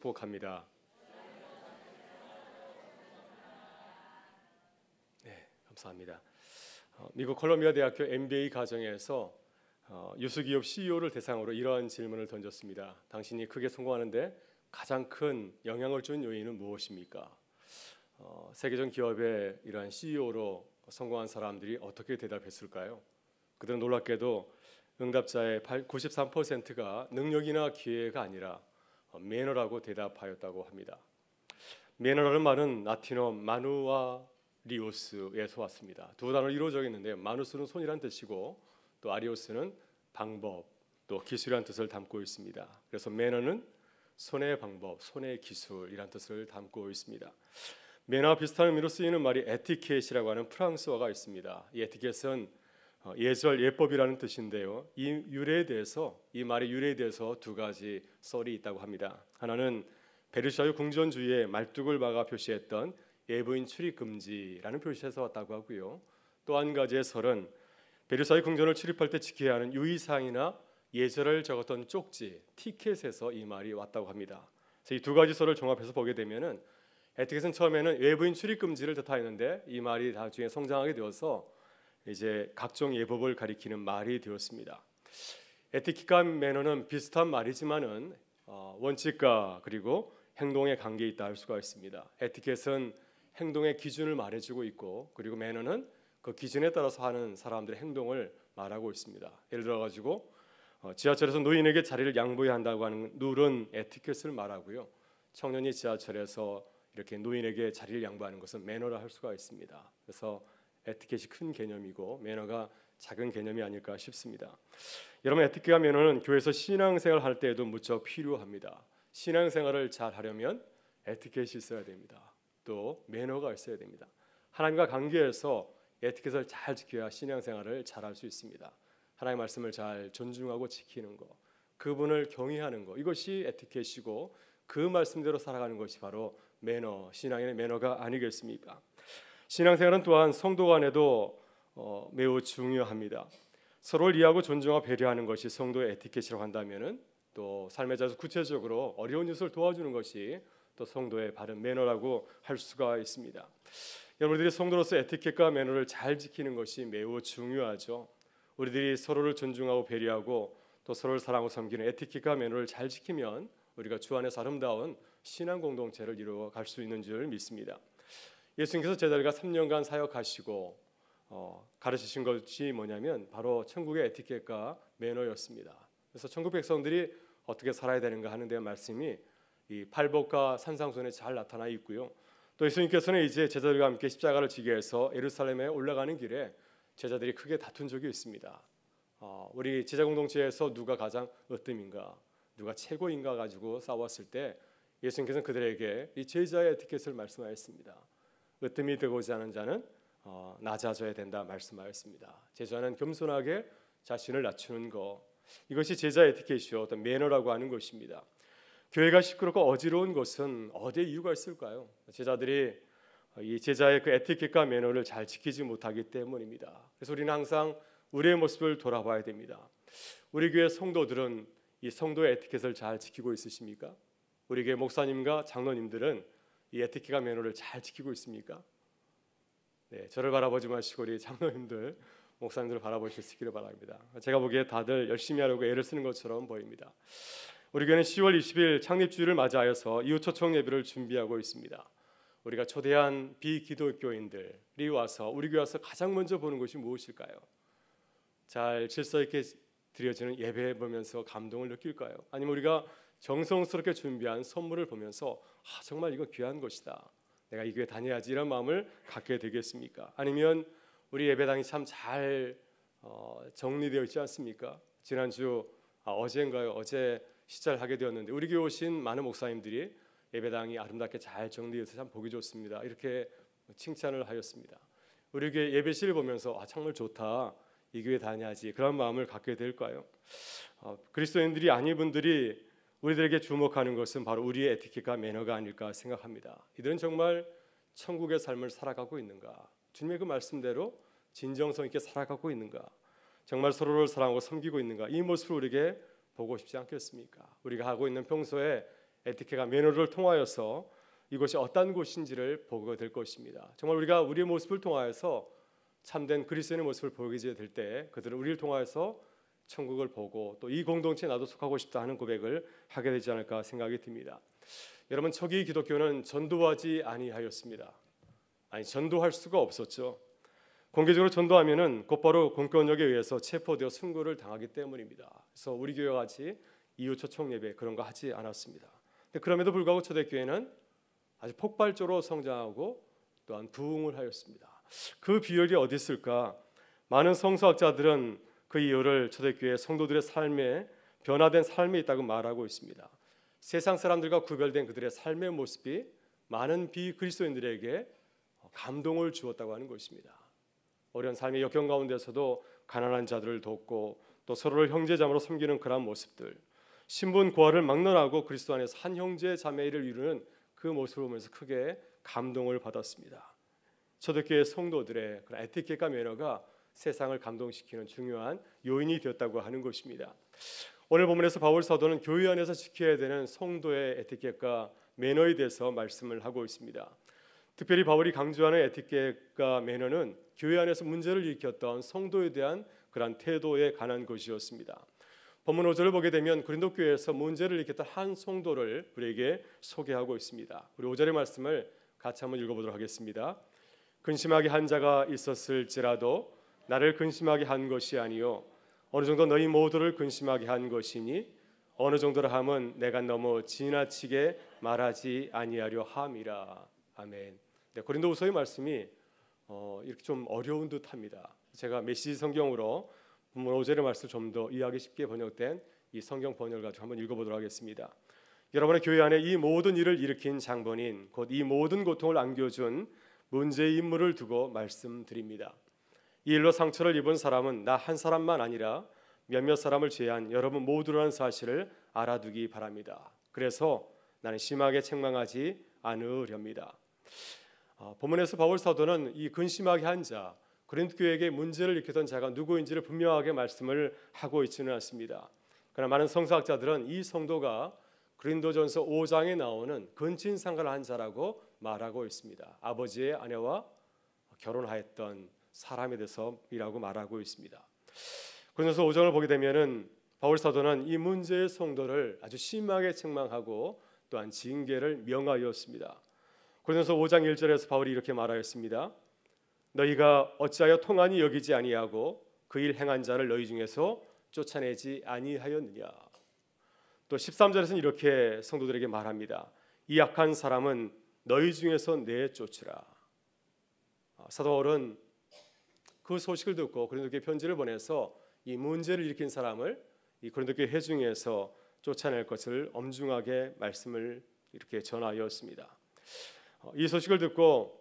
축복합니다. 네, 감사합니다. 미국 콜롬비아 대학교 MBA 과정에서 유수기업 CEO를 대상으로 이러한 질문을 던졌습니다. 당신이 크게 성공하는데 가장 큰 영향을 준 요인은 무엇입니까? 세계적 기업의 이러한 CEO로 성공한 사람들이 어떻게 대답했을까요? 그들은 놀랍게도 응답자의 93%가 능력이나 기회가 아니라 매너라고 대답하였다고 합니다. 매너라는 말은 라틴어 마누아 리오스에서 왔습니다. 두 단어로 이루어져 있는데 마누스는 손이란 뜻이고 또 아리오스는 방법, 또 기술이란 뜻을 담고 있습니다. 그래서 매너는 손의 방법, 손의 기술이란 뜻을 담고 있습니다. 매너와 비슷한 의미로 쓰이는 말이 에티켓이라고 하는 프랑스어가 있습니다. 이 에티켓은 예절, 예법이라는 뜻인데요. 이 말의 유래에 대해서 두 가지 썰이 있다고 합니다. 하나는 베르사유 궁전주의의 말뚝을 막아 표시했던 예부인 출입 금지라는 표시에서 왔다고 하고요. 또 한 가지의 설은 베르사유 궁전을 출입할 때 지켜야 하는 유의사항이나 예절을 적었던 쪽지, 티켓에서 이 말이 왔다고 합니다. 그래서 이 두 가지 설을 종합해서 보게 되면은 에티켓은 처음에는 외부인 출입 금지를 뜻하였는데 이 말이 나중에 성장하게 되어서 이제 각종 예법을 가리키는 말이 되었습니다. 에티켓과 매너는 비슷한 말이지만은 원칙과 그리고 행동의 관계에 있다 할 수가 있습니다. 에티켓은 행동의 기준을 말해주고 있고 그리고 매너는 그 기준에 따라서 하는 사람들의 행동을 말하고 있습니다. 예를 들어 가지고 지하철에서 노인에게 자리를 양보해야 한다고 하는 룰은 에티켓을 말하고요. 청년이 지하철에서 이렇게 노인에게 자리를 양보하는 것은 매너라 할 수가 있습니다. 그래서 에티켓이 큰 개념이고 매너가 작은 개념이 아닐까 싶습니다. 여러분, 에티켓과 매너는 교회에서 신앙생활을 할 때에도 무척 필요합니다. 신앙생활을 잘 하려면 에티켓이 있어야 됩니다. 또 매너가 있어야 됩니다. 하나님과 관계에서 에티켓을 잘 지켜야 신앙생활을 잘 할 수 있습니다. 하나님의 말씀을 잘 존중하고 지키는 것, 그분을 경외하는 것, 이것이 에티켓이고 그 말씀대로 살아가는 것이 바로 매너, 신앙의 매너가 아니겠습니까? 신앙생활은 또한 성도 간에도 매우 중요합니다. 서로를 이해하고 존중하고 배려하는 것이 성도의 에티켓이라고 한다면은 또 삶의 자에서 구체적으로 어려운 이웃을 도와주는 것이 또 성도의 바른 매너라고 할 수가 있습니다. 여러분들이 성도로서 에티켓과 매너를 잘 지키는 것이 매우 중요하죠. 우리들이 서로를 존중하고 배려하고 또 서로를 사랑하고 섬기는 에티켓과 매너를 잘 지키면 우리가 주 안에서 아름다운 신앙 공동체를 이루어갈 수 있는 줄 믿습니다. 예수님께서 제자들과 3년간 사역하시고 가르치신 것이 뭐냐면 바로 천국의 에티켓과 매너였습니다. 그래서 천국 백성들이 어떻게 살아야 되는가 하는 데 말씀이 이 팔복과 산상순에 잘 나타나 있고요. 또 예수님께서는 이제 제자들과 함께 십자가를 지기 위해서 예루살렘에 올라가는 길에 제자들이 크게 다툰 적이 있습니다. 우리 제자 공동체에서 누가 가장 으뜸인가, 누가 최고인가 가지고 싸웠을 때 예수님께서는 그들에게 이 제자의 에티켓을 말씀하였습니다. 으뜸이 되고자 하는 자는 낮아져야 된다 말씀하였습니다. 제자는 겸손하게 자신을 낮추는 것, 이것이 제자의 에티켓이요, 어떤 매너라고 하는 것입니다. 교회가 시끄럽고 어지러운 것은 어디에 이유가 있을까요? 제자들이 이 제자의 그 에티켓과 매너를 잘 지키지 못하기 때문입니다. 그래서 우리는 항상 우리의 모습을 돌아봐야 됩니다. 우리 교회 성도들은 이 성도의 에티켓을 잘 지키고 있으십니까? 우리 교회 목사님과 장로님들은 이 에티켓과 매너를 잘 지키고 있습니까? 네, 저를 바라보지 마시고 우리 장로님들, 목사님들을 바라보실 수 있기를 바랍니다. 제가 보기에 다들 열심히 하려고 애를 쓰는 것처럼 보입니다. 우리 교회는 10월 20일 창립주일을 맞이하여서 이웃 초청 예배를 준비하고 있습니다. 우리가 초대한 비기독교인들이 와서 우리 교회 와서 가장 먼저 보는 것이 무엇일까요? 잘 질서 있게 드려지는 예배 보면서 감동을 느낄까요? 아니면 우리가 정성스럽게 준비한 선물을 보면서 정말 이거 귀한 것이다, 내가 이 교회 다녀야지, 이런 마음을 갖게 되겠습니까? 아니면 우리 예배당이 참 잘 정리되어 있지 않습니까? 지난주 어제인가요? 어제 시작하게 되었는데 우리 교회 오신 많은 목사님들이 예배당이 아름답게 잘 정리돼서 참 보기 좋습니다, 이렇게 칭찬을 하였습니다. 우리 교회 예배실을 보면서 정말 좋다, 이 교회 다녀야지, 그런 마음을 갖게 될까요? 그리스도인들이 아닌 분들이 우리들에게 주목하는 것은 바로 우리의 에티켓과 매너가 아닐까 생각합니다. 이들은 정말 천국의 삶을 살아가고 있는가? 주님의 그 말씀대로 진정성 있게 살아가고 있는가? 정말 서로를 사랑하고 섬기고 있는가? 이 모습을 우리에게 보고 싶지 않겠습니까? 우리가 하고 있는 평소에 에티켓과 매너를 통하여서 이곳이 어떤 곳인지를 보게 될 것입니다. 정말 우리가 우리의 모습을 통하여서 참된 그리스도인의 모습을 보게 될 때 그들은 우리를 통하여서 천국을 보고 또 이 공동체에 나도 속하고 싶다 하는 고백을 하게 되지 않을까 생각이 듭니다. 여러분, 초기 기독교는 전도하지 아니하였습니다. 아니, 전도할 수가 없었죠. 공개적으로 전도하면은 곧바로 공권력에 의해서 체포되어 순교를 당하기 때문입니다. 그래서 우리 교회와 같이 이웃 초청 예배 그런 거 하지 않았습니다. 근데 그럼에도 불구하고 초대교회는 아주 폭발적으로 성장하고 또한 부흥을 하였습니다. 그 비결이 어디 있을까? 많은 성서학자들은 그 이유를 초대교회 성도들의 삶에 변화된 삶에 있다고 말하고 있습니다. 세상 사람들과 구별된 그들의 삶의 모습이 많은 비그리스도인들에게 감동을 주었다고 하는 것입니다. 어려운 삶의 역경 가운데서도 가난한 자들을 돕고 또 서로를 형제자매로 섬기는 그런 모습들, 신분 고하를 막론하고 그리스도 안에서 한 형제 자매를 이루는 그 모습을 보면서 크게 감동을 받았습니다. 초대교회 성도들의 그런 에티켓과 매너가 세상을 감동시키는 중요한 요인이 되었다고 하는 것입니다. 오늘 본문에서 바울 사도는 교회 안에서 지켜야 되는 성도의 에티켓과 매너에 대해서 말씀을 하고 있습니다. 특별히 바울이 강조하는 에티켓과 매너는 교회 안에서 문제를 일으켰던 성도에 대한 그런 태도에 관한 것이었습니다. 본문 5절을 보게 되면 고린도 교회에서 문제를 일으켰던 한 성도를 우리에게 소개하고 있습니다. 우리 5절의 말씀을 같이 한번 읽어보도록 하겠습니다. 근심하게 한 자가 있었을지라도 나를 근심하게 한 것이 아니요 어느 정도 너희 모두를 근심하게 한 것이니 어느 정도라 함은 내가 너무 지나치게 말하지 아니하려 함이라. 아멘. 네, 고린도후서의 말씀이 이렇게 좀 어려운 듯합니다. 제가 메시지 성경으로 본문 5절의 말씀을 좀 더 이해하기 쉽게 번역된 이 성경 번역을 가지고 한번 읽어보도록 하겠습니다. 여러분의 교회 안에 이 모든 일을 일으킨 장본인 곧 이 모든 고통을 안겨준 문제의 인물을 두고 말씀드립니다. 이 일로 상처를 입은 사람은 나 한 사람만 아니라 몇몇 사람을 제한 여러분 모두라는 사실을 알아두기 바랍니다. 그래서 나는 심하게 책망하지 않으렵니다. 본문에서 바울 사도는 이 근심하게 한 자, 고린도 교회에게 문제를 일으켰던 자가 누구인지를 분명하게 말씀을 하고 있지는 않습니다. 그러나 많은 성서학자들은 이 성도가 고린도전서 5장에 나오는 근친상간을 한 자라고 말하고 있습니다. 아버지의 아내와 결혼하였던 사람에 대해서이라고 말하고 있습니다. 고린도서 5장을 보게 되면은 바울 사도는 이 문제의 성도를 아주 심하게 책망하고 또한 징계를 명하였습니다. 고린도서 5장 1절에서 바울이 이렇게 말하였습니다. 너희가 어찌하여 통한이 여기지 아니하고 그 일 행한 자를 너희 중에서 쫓아내지 아니하였느냐. 또 13절에서는 이렇게 성도들에게 말합니다. 이 악한 사람은 너희 중에서 내쫓으라. 사도 바울은 그 소식을 듣고 고린도교회 편지를 보내서 이 문제를 일으킨 사람을 이 고린도교회 회중에서 쫓아낼 것을 엄중하게 말씀을 이렇게 전하였습니다. 이 소식을 듣고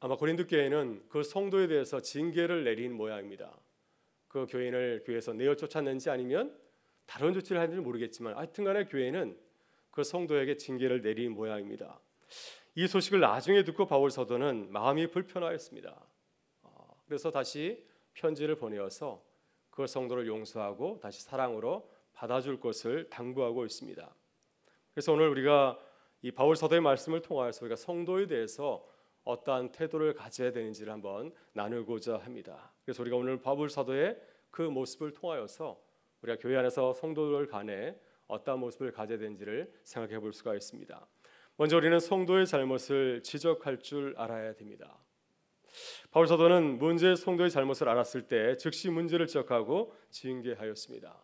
아마 고린도 교회는 그 성도에 대해서 징계를 내린 모양입니다. 그 교인을 교회에서 내어 쫓았는지 아니면 다른 조치를 했는지 모르겠지만 하여튼간에 교회는 그 성도에게 징계를 내린 모양입니다. 이 소식을 나중에 듣고 바울 사도는 마음이 불편하였습니다. 그래서 다시 편지를 보내어서 그 성도를 용서하고 다시 사랑으로 받아줄 것을 당부하고 있습니다. 그래서 오늘 우리가 이 바울 사도의 말씀을 통하여서 우리가 성도에 대해서 어떠한 태도를 가져야 되는지를 한번 나누고자 합니다. 그래서 우리가 오늘 바울 사도의 그 모습을 통하여서 우리가 교회 안에서 성도들 간에 어떠한 모습을 가져야 되는지를 생각해 볼 수가 있습니다. 먼저 우리는 성도의 잘못을 지적할 줄 알아야 됩니다. 바울 사도는 문제의 성도의 잘못을 알았을 때 즉시 문제를 지적하고 징계하였습니다.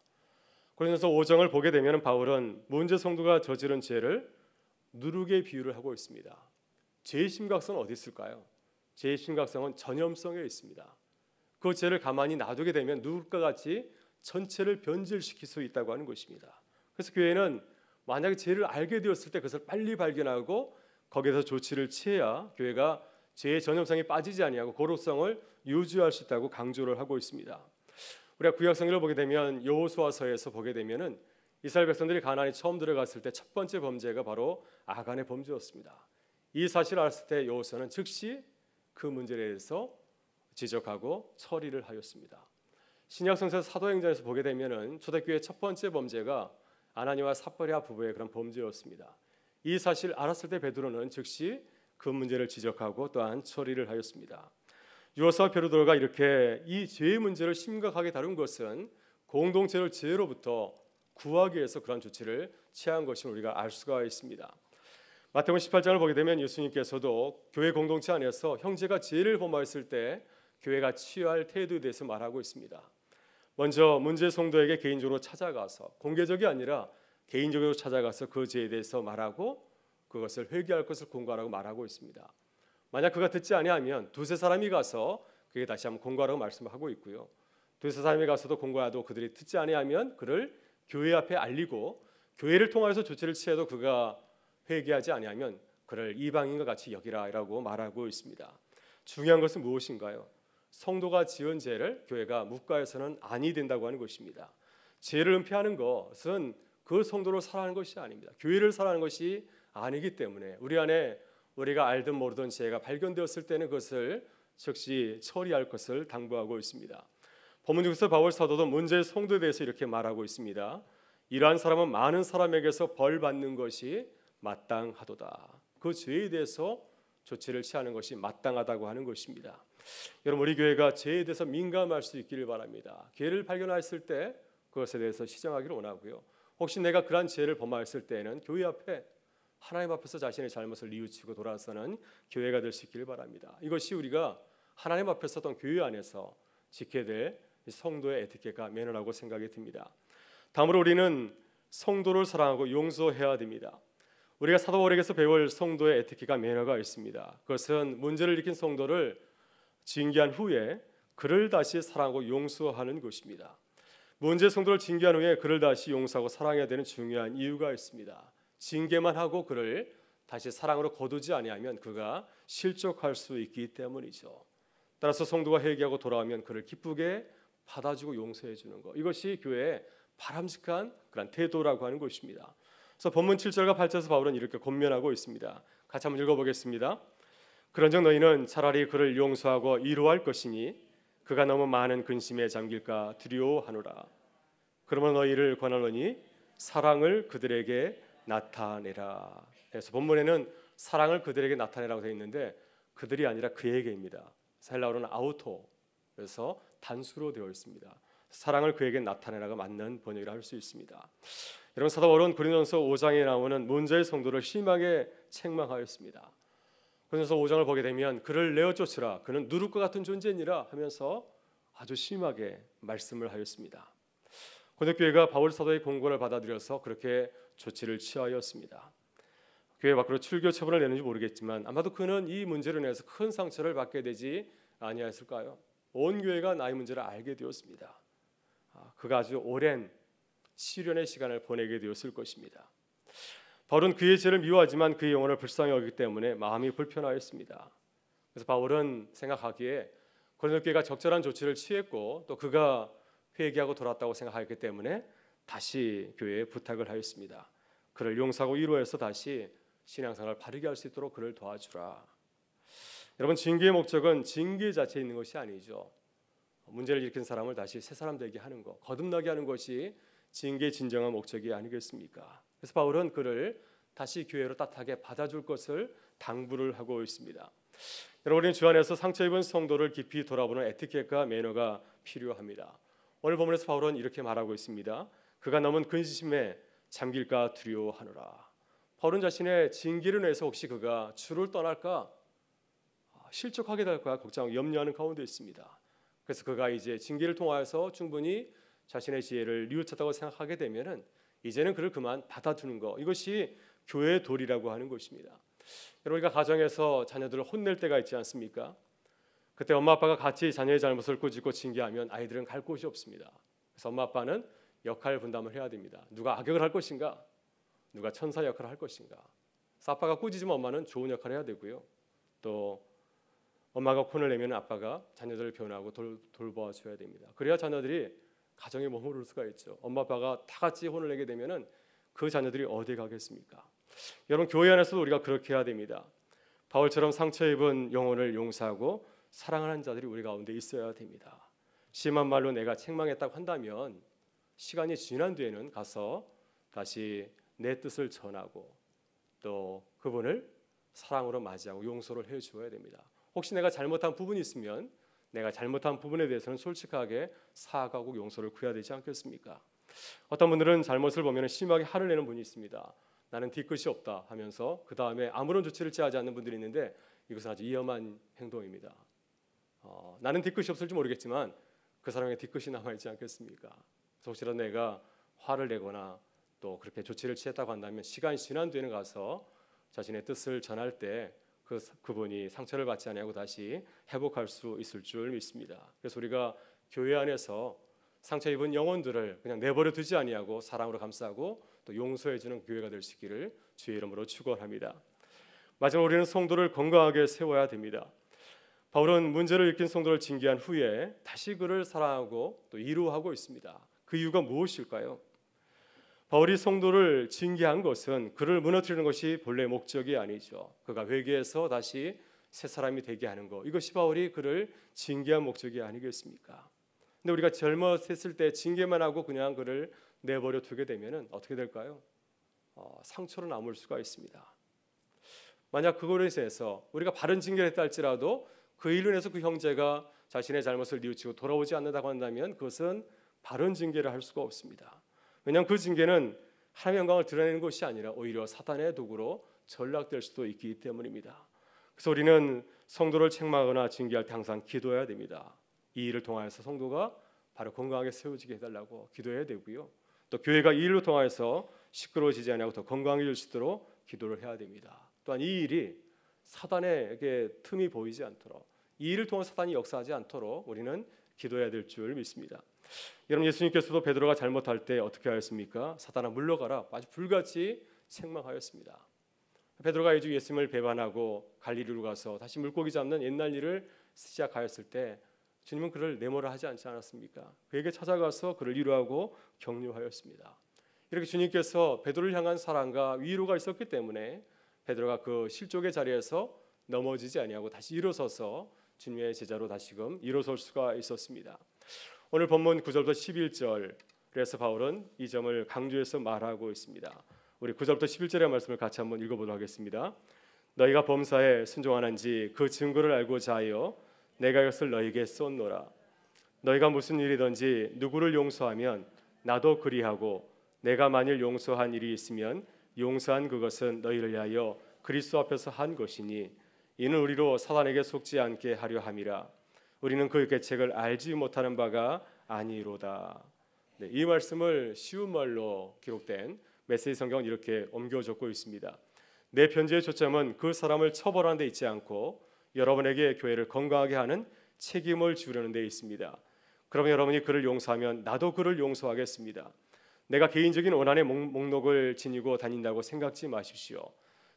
고린도서 5장을 보게 되면 바울은 문제 성도가 저지른 죄를 누룩의 비유를 하고 있습니다. 죄의 심각성은 어디 있을까요? 죄의 심각성은 전염성에 있습니다. 그 죄를 가만히 놔두게 되면 누룩과 같이 전체를 변질시킬 수 있다고 하는 것입니다. 그래서 교회는 만약에 죄를 알게 되었을 때 그것을 빨리 발견하고 거기에서 조치를 취해야 교회가 죄의 전염성에 빠지지 아니하고 거룩성을 유지할 수 있다고 강조를 하고 있습니다. 우리가 구약성경을 보게 되면 여호수아서에서 보게 되면은 이스라엘 백성들이 가나안에 처음 들어갔을 때 첫 번째 범죄가 바로 아간의 범죄였습니다. 이 사실을 알았을 때 여호수아는 즉시 그 문제에 대해서 지적하고 처리를 하였습니다. 신약 성서 사도행전에서 보게 되면은 초대교회 첫 번째 범죄가 아나니와 삽버리아 부부의 그런 범죄였습니다. 이 사실을 알았을 때 베드로는 즉시 그 문제를 지적하고 또한 처리를 하였습니다. 유어서 베드로가 이렇게 이 죄의 문제를 심각하게 다룬 것은 공동체를 죄로부터 구하기 위해서 그런 조치를 취한 것임을 우리가 알 수가 있습니다. 마태복음 18장을 보게 되면 예수님께서도 교회 공동체 안에서 형제가 죄를 범하였을 때 교회가 취할 태도에 대해서 말하고 있습니다. 먼저 문제 성도에게 개인적으로 찾아가서 공개적이 아니라 개인적으로 찾아가서 그 죄에 대해서 말하고 그것을 회개할 것을 공고하라고 말하고 있습니다. 만약 그가 듣지 아니하면 두세 사람이 가서 그에게 다시 한번 공고하라고 말씀하고 있고요. 두세 사람이 가서도 공고하도 그들이 듣지 아니하면 그를 교회 앞에 알리고 교회를 통하여서 조치를 취해도 그가 회개하지 아니하면 그를 이방인과 같이 여기라라고 말하고 있습니다. 중요한 것은 무엇인가요? 성도가 지은 죄를 교회가 묵과해서는 아니 된다고 하는 것입니다. 죄를 은폐하는 것은 그 성도를 사랑하는 것이 아닙니다. 교회를 사랑하는 것이 아니기 때문에 우리 안에 우리가 알든 모르던 죄가 발견되었을 때는 그것을 즉시 처리할 것을 당부하고 있습니다. 본문 중에서 바울 사도도 문제의 성도에 대해서 이렇게 말하고 있습니다. 이러한 사람은 많은 사람에게서 벌 받는 것이 마땅하도다. 그 죄에 대해서 조치를 취하는 것이 마땅하다고 하는 것입니다. 여러분, 우리 교회가 죄에 대해서 민감할 수 있기를 바랍니다. 죄를 발견했을 때 그것에 대해서 시정하기를 원하고요. 혹시 내가 그러한 죄를 범하였을 때에는 교회 앞에 하나님 앞에서 자신의 잘못을 뉘우치고 돌아서는 교회가 될 수 있기를 바랍니다. 이것이 우리가 하나님 앞에서 또는 교회 안에서 지켜야 될 성도의 에티켓과 매너라고 생각이 듭니다. 다음으로 우리는 성도를 사랑하고 용서해야 됩니다. 우리가 사도 바울에게서 배울 성도의 에티켓과 매너가 있습니다. 그것은 문제를 일으킨 성도를 징계한 후에 그를 다시 사랑하고 용서하는 것입니다. 문제 성도를 징계한 후에 그를 다시 용서하고 사랑해야 되는 중요한 이유가 있습니다. 징계만 하고 그를 다시 사랑으로 거두지 아니하면 그가 실족할 수 있기 때문이죠. 따라서 성도가 회개하고 돌아오면 그를 기쁘게 받아주고 용서해 주는 것, 이것이 교회의 바람직한 그런 태도라고 하는 것입니다. 그래서 본문 7절과 8절에서 바울은 이렇게 권면하고 있습니다. 같이 한번 읽어보겠습니다. 그런즉 너희는 차라리 그를 용서하고 위로할 것이니 그가 너무 많은 근심에 잠길까 두려워하노라. 그러면 너희를 권하노니 사랑을 그들에게 나타내라. 그래서 본문에는 사랑을 그들에게 나타내라고 되어 있는데 그들이 아니라 그에게입니다. 헬라어로는 아우토, 그래서 단수로 되어 있습니다. 사랑을 그에게 나타내라가 맞는 번역이라 할 수 있습니다. 여러분, 사도 바울은 고린도전서 5장에 나오는 문제의 성도를 심하게 책망하였습니다. 고린도전서 5장을 보게 되면 그를 내어 쫓으라, 그는 누룩과 같은 존재니라 하면서 아주 심하게 말씀을 하였습니다. 고린도 교회가 바울 사도의 공고를 받아들여서 그렇게 조치를 취하였습니다. 교회 밖으로 출교 처분을 내는지 모르겠지만 아마도 그는 이 문제로 인해서 큰 상처를 받게 되지 아니하였을까요? 온 교회가 나의 문제를 알게 되었습니다. 그가 아주 오랜 시련의 시간을 보내게 되었을 것입니다. 바울은 그의 죄를 미워하지만 그의 영혼을 불쌍히 여기기 때문에 마음이 불편하였습니다. 그래서 바울은 생각하기에 고린도 교회가 적절한 조치를 취했고 또 그가 회개하고 돌아왔다고 생각하였기 때문에 다시 교회에 부탁을 하였습니다. 그를 용서하고 위로해서 다시 신앙생활을 바르게 할 수 있도록 그를 도와주라. 여러분, 징계의 목적은 징계 자체에 있는 것이 아니죠. 문제를 일으킨 사람을 다시 새 사람 되게 하는 것, 거듭나게 하는 것이 징계의 진정한 목적이 아니겠습니까? 그래서 바울은 그를 다시 교회로 따뜻하게 받아줄 것을 당부를 하고 있습니다. 여러분, 우리는 주 안에서 상처 입은 성도를 깊이 돌아보는 에티켓과 매너가 필요합니다. 오늘 본문에서 바울은 이렇게 말하고 있습니다. 그가 넘은 근심에 잠길까 두려워하노라. 바울은 자신의 징계를 인해서 혹시 그가 주를 떠날까, 실족하게 될까 걱정하고 염려하는 가운데 있습니다. 그래서 그가 이제 징계를 통하여서 충분히 자신의 지혜를 뉘우쳤다고 생각하게 되면은 이제는 그를 그만 받아주는 것, 이것이 교회의 도리라고 하는 것입니다. 여러분, 우리가 가정에서 자녀들을 혼낼 때가 있지 않습니까? 그때 엄마 아빠가 같이 자녀의 잘못을 꾸짖고 징계하면 아이들은 갈 곳이 없습니다. 그래서 엄마 아빠는 역할 분담을 해야 됩니다. 누가 악역을 할 것인가, 누가 천사 역할을 할 것인가. 그래서 아빠가 꾸짖으면 엄마는 좋은 역할을 해야 되고요. 또 엄마가 혼을 내면 아빠가 자녀들을 변호하고 돌봐줘야 됩니다. 그래야 자녀들이 가정에 머무를 수가 있죠. 엄마 아빠가 다 같이 혼을 내게 되면은 그 자녀들이 어디 가겠습니까? 여러분, 교회 안에서도 우리가 그렇게 해야 됩니다. 바울처럼 상처 입은 영혼을 용서하고 사랑하는 자들이 우리 가운데 있어야 됩니다. 심한 말로 내가 책망했다고 한다면 시간이 지난 뒤에는 가서 다시 내 뜻을 전하고 또 그분을 사랑으로 맞이하고 용서를 해 주어야 됩니다. 혹시 내가 잘못한 부분이 있으면 내가 잘못한 부분에 대해서는 솔직하게 사과하고 용서를 구해야 되지 않겠습니까? 어떤 분들은 잘못을 보면 심하게 화를 내는 분이 있습니다. 나는 뒤끝이 없다 하면서 그 다음에 아무런 조치를 취하지 않는 분들이 있는데 이것은 아주 위험한 행동입니다. 나는 뒤끝이 없을지 모르겠지만 그 사람의 뒤끝이 남아있지 않겠습니까? 그래서 혹시라도 내가 화를 내거나 또 그렇게 조치를 취했다고 한다면 시간이 지난 뒤에는 가서 자신의 뜻을 전할 때 그분이 상처를 받지 아니하고 다시 회복할 수 있을 줄 믿습니다. 그래서 우리가 교회 안에서 상처 입은 영혼들을 그냥 내버려 두지 아니하고 사랑으로 감싸고 또 용서해 주는 교회가 될 수 있기를 주의 이름으로 축원합니다. 마지막으로 우리는 성도를 건강하게 세워야 됩니다. 바울은 문제를 일으킨 성도를 징계한 후에 다시 그를 사랑하고 또 위로하고 있습니다. 그 이유가 무엇일까요? 바울이 성도를 징계한 것은 그를 무너뜨리는 것이 본래 목적이 아니죠. 그가 회개해서 다시 새 사람이 되게 하는 것, 이것이 바울이 그를 징계한 목적이 아니겠습니까? 근데 우리가 젊었을 때 징계만 하고 그냥 그를 내버려 두게 되면 어떻게 될까요? 상처로 남을 수가 있습니다. 만약 그거에 대해서 우리가 바른 징계를 했다 할지라도 그 일로 인해서 그 형제가 자신의 잘못을 뉘우치고 돌아오지 않는다고 한다면 그것은 바른 징계를 할 수가 없습니다. 왜냐하면 그 징계는 하나님의 영광을 드러내는 것이 아니라 오히려 사탄의 도구로 전락될 수도 있기 때문입니다. 그래서 우리는 성도를 책망하거나 징계할 때 항상 기도해야 됩니다. 이 일을 통하여서 성도가 바로 건강하게 세워지게 해달라고 기도해야 되고요. 또 교회가 이 일로 통하여서 시끄러워지지 않고 더 건강해질 수 있도록 기도를 해야 됩니다. 또한 이 일이 사단에게 틈이 보이지 않도록, 이 일을 통해 사단이 역사하지 않도록 우리는 기도해야 될 줄 믿습니다. 여러분, 예수님께서도 베드로가 잘못할 때 어떻게 하였습니까? 사단아 물러가라, 아주 불같이 책망하였습니다. 베드로가 이제 예수님을 배반하고 갈릴리로 가서 다시 물고기 잡는 옛날 일을 시작하였을 때 주님은 그를 내모라 하지 않지 않았습니까? 그에게 찾아가서 그를 위로하고 격려하였습니다. 이렇게 주님께서 베드로를 향한 사랑과 위로가 있었기 때문에 베드로가 그 실족의 자리에서 넘어지지 아니하고 다시 일어서서 주님의 제자로 다시금 일어설 수가 있었습니다. 오늘 본문 9절부터 11절에서 바울은 이 점을 강조해서 말하고 있습니다. 우리 9절부터 11절의 말씀을 같이 한번 읽어보도록 하겠습니다. 너희가 범사에 순종하는지 그 증거를 알고자 하여 내가 이것을 너희에게 쏟노라. 너희가 무슨 일이든지 누구를 용서하면 나도 그리하고 내가 만일 용서한 일이 있으면 용서한 그것은 너희를 위하여 그리스도 앞에서 한 것이니 이는 우리로 사단에게 속지 않게 하려 함이라. 우리는 그 계책을 알지 못하는 바가 아니로다. 네, 이 말씀을 쉬운 말로 기록된 메시지 성경은 이렇게 옮겨 적고 있습니다. 내 편지의 초점은 그 사람을 처벌하는 데 있지 않고 여러분에게 교회를 건강하게 하는 책임을 지우려는 데 있습니다. 그러면 여러분이 그를 용서하면 나도 그를 용서하겠습니다. 내가 개인적인 원한의 목록을 지니고 다닌다고 생각지 마십시오.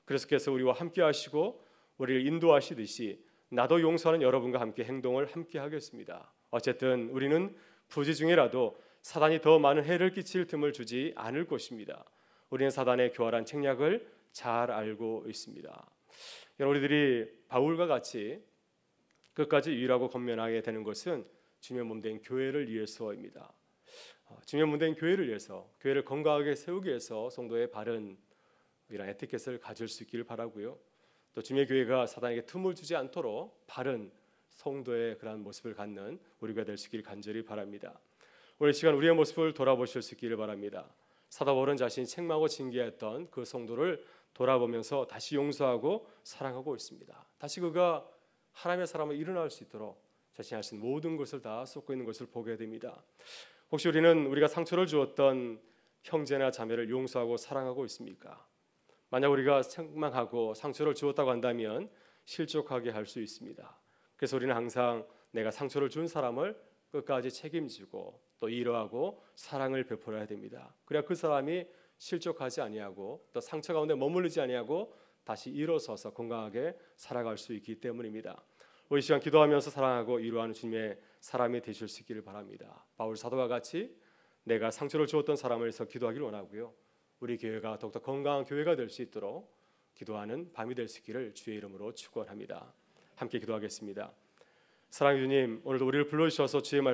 그리스도께서 우리와 함께 하시고 우리를 인도하시듯이 나도 용서하는 여러분과 함께 행동을 함께 하겠습니다. 어쨌든 우리는 부지 중에라도 사단이 더 많은 해를 끼칠 틈을 주지 않을 것입니다. 우리는 사단의 교활한 책략을 잘 알고 있습니다. 우리들이 바울과 같이 끝까지 유일하고 건면하게 되는 것은 주님의 몸된 교회를 위해서입니다. 주님의 몸된 교회를 위해서, 교회를 건강하게 세우기 위해서 성도의 바른 이런 에티켓을 가질 수 있기를 바라고요. 또 주님의 교회가 사단에게 틈을 주지 않도록 바른 성도의 그러한 모습을 갖는 우리가 될 수 있기를 간절히 바랍니다. 오늘 시간 우리의 모습을 돌아보실 수 있기를 바랍니다. 사도 바울은 자신이 책망하고 징계했던 그 성도를 돌아보면서 다시 용서하고 사랑하고 있습니다. 다시 그가 하나님의 사람을 일어날 수 있도록 자신이 할 수 있는 모든 것을 다 쏟고 있는 것을 보게 됩니다. 혹시 우리가 상처를 주었던 형제나 자매를 용서하고 사랑하고 있습니까? 만약 우리가 책망하고 상처를 주었다고 한다면 실족하게 할 수 있습니다. 그래서 우리는 항상 내가 상처를 준 사람을 끝까지 책임지고 또 위로하고 사랑을 베풀어야 됩니다. 그래야 그 사람이 실족하지 아니하고 또 상처 가운데 머무르지 아니하고 다시 일어서서 건강하게 살아갈 수 있기 때문입니다. 우리 시간 기도하면서 사랑하고 위로하는 주님의 사람이 되실 수 있기를 바랍니다. 바울 사도와 같이 내가 상처를 주었던 사람을 위해서 기도하기를 원하고요. 우리 교회가 더욱더 건강한 교회가 될 수 있도록 기도하는 밤이 될 수 있기를 주의 이름으로 축원합니다. 함께 기도하겠습니다. 사랑의 주님, 오늘도 우리를 불러주셔서 주의 말씀